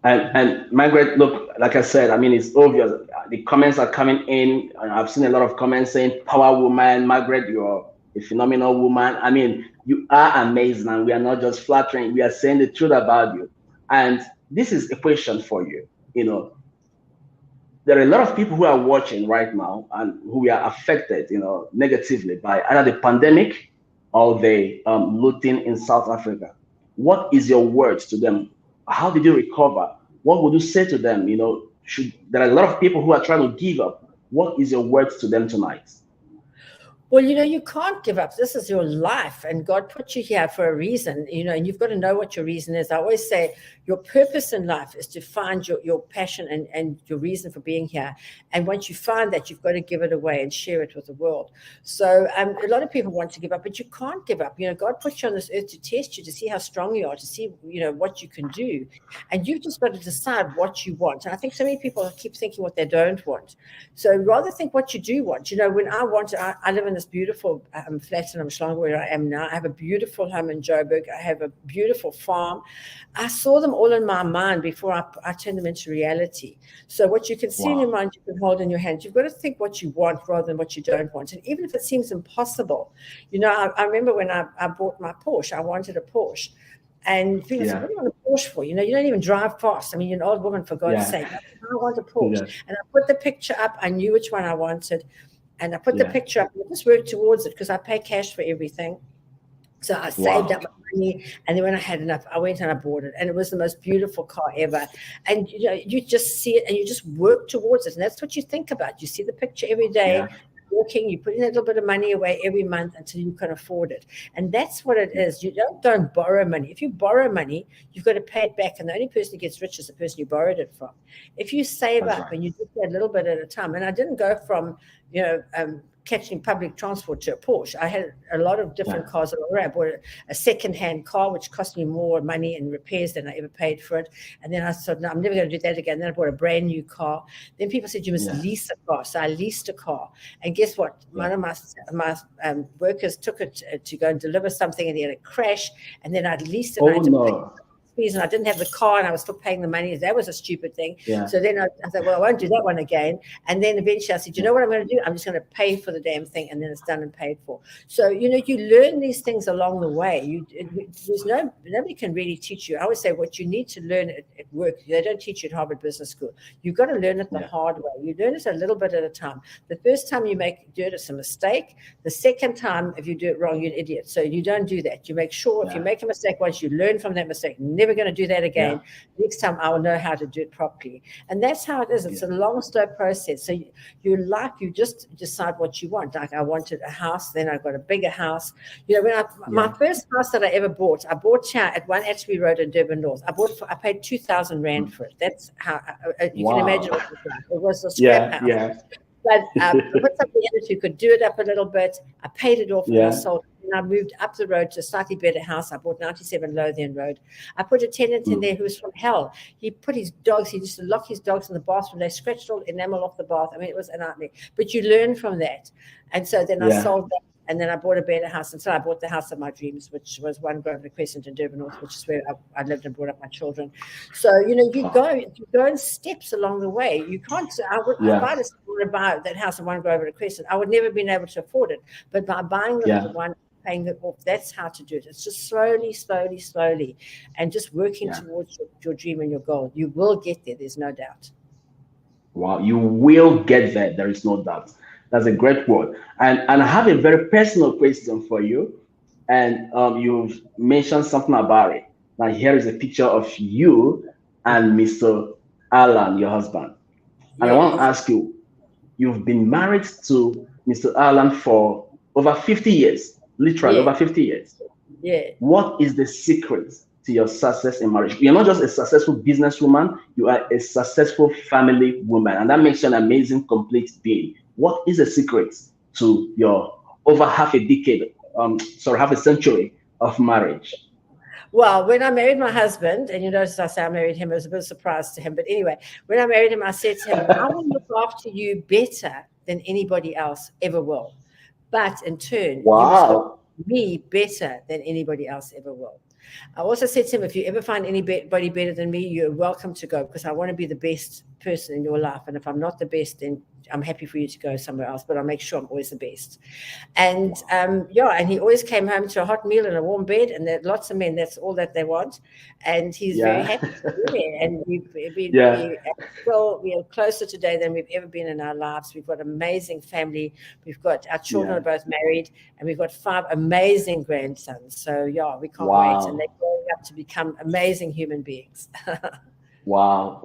And Margaret, look, like I said, I mean, it's obvious. The comments are coming in, and I've seen a lot of comments saying, power woman, Margaret, you're a phenomenal woman. I mean, you are amazing, and we are not just flattering, we are saying the truth about you. And this is a question for you. There are a lot of people who are watching right now and who are affected, negatively by either the pandemic or the looting in South Africa. What is your words to them? How did you recover? What would you say to them? There are a lot of people who are trying to give up. What is your words to them tonight? Well, you can't give up. This is your life, and God put you here for a reason, and you've got to know what your reason is. I always say your purpose in life is to find your passion and your reason for being here. And once you find that, you've got to give it away and share it with the world. So a lot of people want to give up, but you can't give up. God put you on this earth to test you, to see how strong you are, to see, what you can do. And you've just got to decide what you want. And I think so many people keep thinking what they don't want. So rather think what you do want. When I live in this beautiful flat in Umhlanga where I am now. I have a beautiful home in Joburg. I have a beautiful farm. I saw them all in my mind before I turned them into reality. So what you can see in your mind, you can hold in your hand. You've got to think what you want rather than what you don't want. And even if it seems impossible, I remember when I bought my Porsche, I wanted a Porsche. And people said, what do you want a Porsche for? You don't even drive fast. I mean, you're an old woman, for God's sake. I want a Porsche. And I put the picture up. I knew which one I wanted. And I put the picture up and I just worked towards it because I pay cash for everything. So I saved up my money. And then when I had enough, I went and I bought it. And it was the most beautiful car ever. And, you just see it and you just work towards it. And that's what you think about. You see the picture every day. working, you put in a little bit of money away every month until you can afford it. And that's what it is. You don't go and borrow money. If you borrow money, you've got to pay it back. And the only person who gets rich is the person you borrowed it from. If you save up and you do that a little bit at a time, and I didn't go from, catching public transport to a Porsche. I had a lot of different cars along the way. I bought a second-hand car, which cost me more money in repairs than I ever paid for it. And then I thought, no, I'm never going to do that again. Then I bought a brand new car. Then people said, you must lease a car. So I leased a car. And guess what? One of my workers took it to go and deliver something, and he had a crash. And then I'd leased it. And I didn't have the car, and I was still paying the money. That was a stupid thing. So then I thought, well, I won't do that one again. And then eventually I said, you know what I'm going to do? I'm just going to pay for the damn thing, and then it's done and paid for. So, you learn these things along the way. Nobody can really teach you. I always say what you need to learn at work, they don't teach you at Harvard Business School. You've got to learn it the hard way. You learn it a little bit at a time. The first time you do it, it's a mistake. The second time, if you do it wrong, you're an idiot. So you don't do that. You make sure if you make a mistake once, you learn from that mistake. Never going to do that again. Next time I will know how to do it properly. And that's how it is. It's a long, slow process. So you just decide what you want. Like I wanted a house, then I got a bigger house. My first house that I ever bought, I bought here at 1 Atterbury Road in Durban North. I paid 2,000 Rand for it. That's how you can imagine what it was like. It was a scrap house. But I put something in it, you could do it up a little bit. I paid it off and I sold it. And I moved up the road to a slightly better house. I bought 97 Lothian Road. I put a tenant in there who was from hell. He put his dogs, he used to lock his dogs in the bathroom. They scratched all the enamel off the bath. I mean, it was a nightmare. But you learn from that. And so then I sold that. And then I bought a better house until I bought the house of my dreams, which was 1 Grosvenor Crescent in Durban North, which is where I lived and brought up my children. So, you go in steps along the way. You can't, if I decided to buy that house of 1 Grosvenor Crescent, I would never have been able to afford it. But by buying the little one, paying it off, that's how to do it. It's just slowly, and just working towards your dream and your goal. You will get there. There's no doubt. Wow, you will get there. There is no doubt. That's a great word. And I have a very personal question for you. And you've mentioned something about it. Now, here is a picture of you and Mr. Alan, your husband. And I want to ask you, you've been married to Mr. Alan for over 50 years, literally over 50 years. What is the secret to your success in marriage? You're not just a successful businesswoman, you are a successful family woman. And that makes you an amazing, complete being. What is the secret to your over half a century of marriage? Well, when I married my husband, and you notice I say I married him, it was a bit of a surprise to him. But anyway, when I married him, I said to him, I will look after you better than anybody else ever will. But in turn, you must look after me better than anybody else ever will. I also said to him, if you ever find anybody better than me, you're welcome to go, because I want to be the best person in your life. And if I'm not the best, then I'm happy for you to go somewhere else, but I'll make sure I'm always the best. And and he always came home to a hot meal and a warm bed, and lots of men, that's all that they want. And he's very happy to be there. And we are closer today than we've ever been in our lives. We've got an amazing family. We've got our children are both married, and we've got 5 amazing grandsons. So we can't wait. And they're growing up to become amazing human beings. Wow.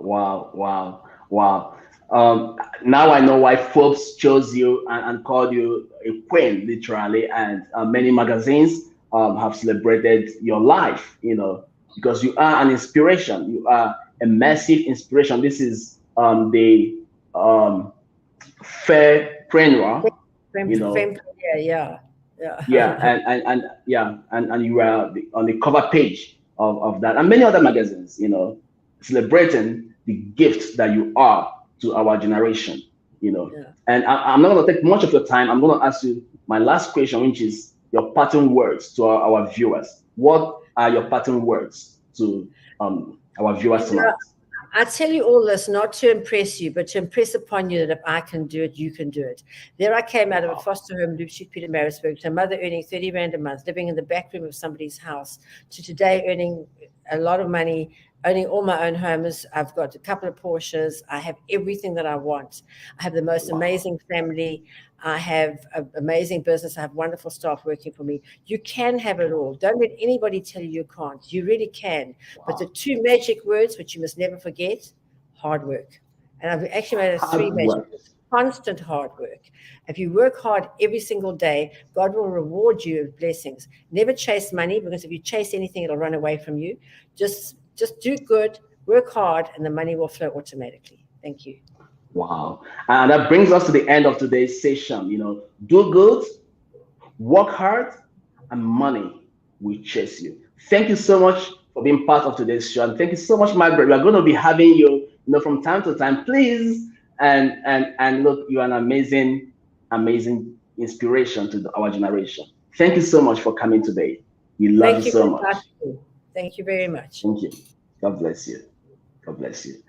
Now I know why Forbes chose you and called you a queen, literally, and many magazines have celebrated your life, because you are an inspiration. You are a massive inspiration. This is the fairpreneur, and you are on the cover page of that, and many other magazines, celebrating the gift that you are to our generation, And I'm not going to take much of your time. I'm going to ask you my last question, which is your parting words to our viewers. What are your parting words to our viewers tonight? I tell you all this not to impress you, but to impress upon you that if I can do it, you can do it. There I came out of a foster home, Loop Street, Pietermaritzburg, to a mother earning 30 Rand a month, living in the back room of somebody's house, to today earning a lot of money, owning all my own homes. I've got a couple of Porsches. I have everything that I want. I have the most amazing family. I have an amazing business. I have wonderful staff working for me. You can have it all. Don't let anybody tell you you can't. You really can. But the 2 magic words, which you must never forget, hard work. And I've actually made it 3 magic words. constant hard work. If you work hard every single day, God will reward you with blessings. Never chase money, because if you chase anything, it'll run away from you. Just do good, work hard, and the money will flow automatically. Thank you. Wow. And that brings us to the end of today's session. Do good, work hard, and money will chase you. Thank you so much for being part of today's show. And thank you so much, Margaret. We are going to be having you, from time to time, please. And look, you're an amazing inspiration to our generation. Thank you so much for coming today. We love you so much. Thank you very much. Thank you. God bless you. God bless you.